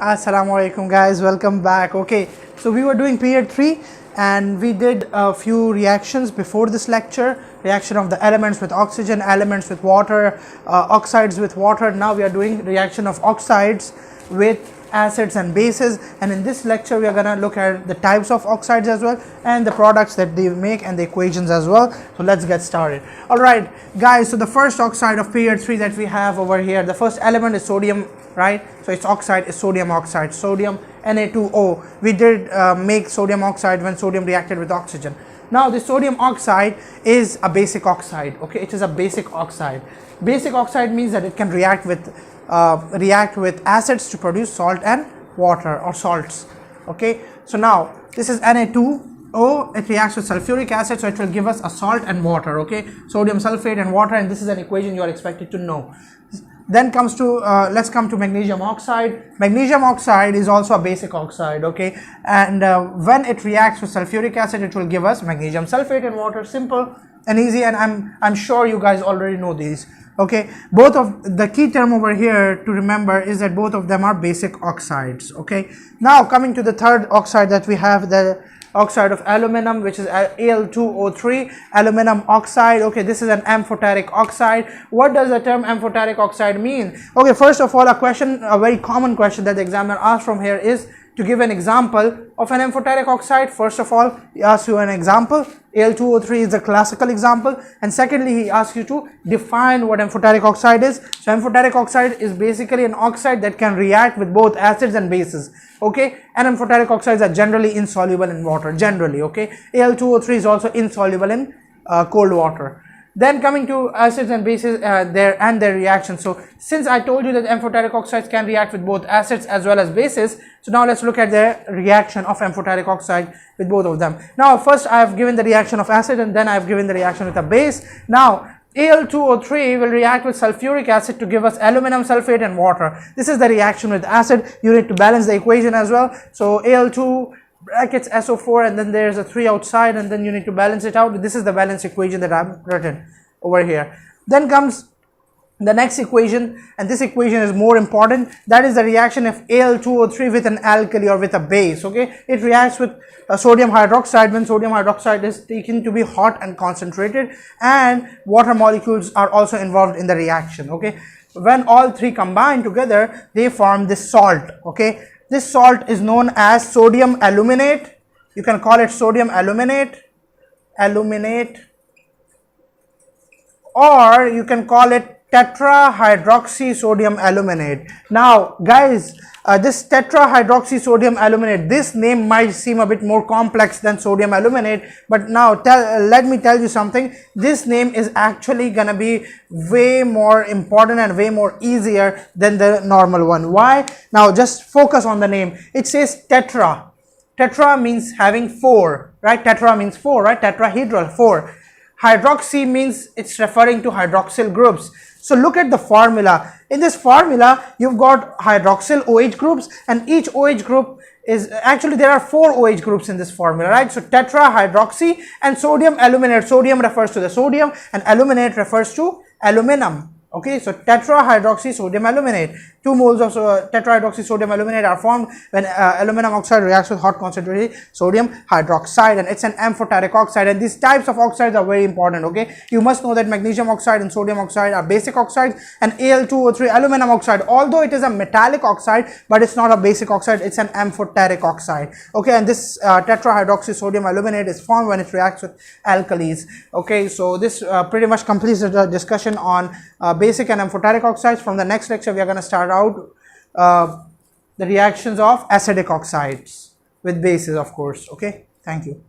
Assalamu alaikum guys, welcome back. Okay, so we were doing period 3 and we did a few reactions before this lecture. Reaction of the elements with oxygen, elements with water, oxides with water. Now we are doing reaction of oxides with acids and bases, and in this lecture we are going to look at the types of oxides as well and the products that they make and the equations as well. So let's get started. All right guys, so the first oxide of period 3 that we have over here, the first element is sodium, right? So its oxide is sodium oxide, sodium Na2O. We did make sodium oxide when sodium reacted with oxygen. Now the sodium oxide is a basic oxide. Okay, it is a basic oxide. Basic oxide means that it can react with acids to produce salt and water or salts. Okay, so now this is Na2O. It reacts with sulfuric acid, so it will give us a salt and water. Okay, sodium sulfate and water, and this is an equation you are expected to know. Then comes to let's come to magnesium oxide. Magnesium oxide is also a basic oxide. Okay, and when it reacts with sulfuric acid, it will give us magnesium sulfate and water. Simple and easy, and I'm sure you guys already know these. Okay, both of the key term over here to remember is that both of them are basic oxides. Okay, now coming to the third oxide that we have, the oxide of aluminum, which is Al2O3, aluminum oxide. Okay, this is an amphoteric oxide. What does the term amphoteric oxide mean? Okay, first of all, a very common question that the examiner asks from here is to give an example of an amphoteric oxide. First of all, he asks you an example. Al2O3 is the classical example, and secondly he asks you to define what amphoteric oxide is. So amphoteric oxide is basically an oxide that can react with both acids and bases. Okay, and amphoteric oxides are generally insoluble in water, generally. Okay, Al2O3 is also insoluble in cold water. Then coming to acids and bases, their reactions. So since I told you that amphoteric oxides can react with both acids as well as bases, so now let's look at the reaction of amphoteric oxide with both of them. Now first I have given the reaction of acid, and then I have given the reaction with a base. Now Al2O3 will react with sulfuric acid to give us aluminum sulfate and water. This is the reaction with acid. You need to balance the equation as well. So Al2 brackets SO4, and then there's a 3 outside, and then you need to balance it out. This is the balance equation that I've written over here. Then comes the next equation, and this equation is more important. That is the reaction of Al2O3 with an alkali or with a base. Okay, it reacts with sodium hydroxide when sodium hydroxide is taken to be hot and concentrated, and water molecules are also involved in the reaction. Okay, when all three combine together, they form this salt. Okay, this salt is known as sodium aluminate. You can call it sodium aluminate, or you can call it tetrahydroxy sodium aluminate. Now guys, this tetrahydroxy sodium aluminate, this name might seem a bit more complex than sodium aluminate, but now let me tell you something. This name is actually gonna be way more important and way more easier than the normal one. Why? Now just focus on the name. It says tetra. Tetra means having 4, right? Tetra means 4, right? Tetrahedral, 4. Hydroxy means it's referring to hydroxyl groups. So look at the formula. In this formula, you've got hydroxyl OH groups, and each OH group is actually, there are 4 OH groups in this formula, right? So tetrahydroxy and sodium aluminate. Sodium refers to the sodium and aluminate refers to aluminum. Okay, so tetrahydroxy sodium aluminate. 2 moles of tetrahydroxy sodium aluminate are formed when aluminum oxide reacts with hot concentrated sodium hydroxide, and it's an amphoteric oxide. And these types of oxides are very important. Okay, you must know that magnesium oxide and sodium oxide are basic oxides, and Al2O3 aluminum oxide, although it is a metallic oxide, but it's not a basic oxide, it's an amphoteric oxide. Okay, and this tetrahydroxy sodium aluminate is formed when it reacts with alkalis. Okay, so this pretty much completes the discussion on basic and amphoteric oxides. From the next lecture we are going to start out the reactions of acidic oxides with bases, of course. Okay, thank you.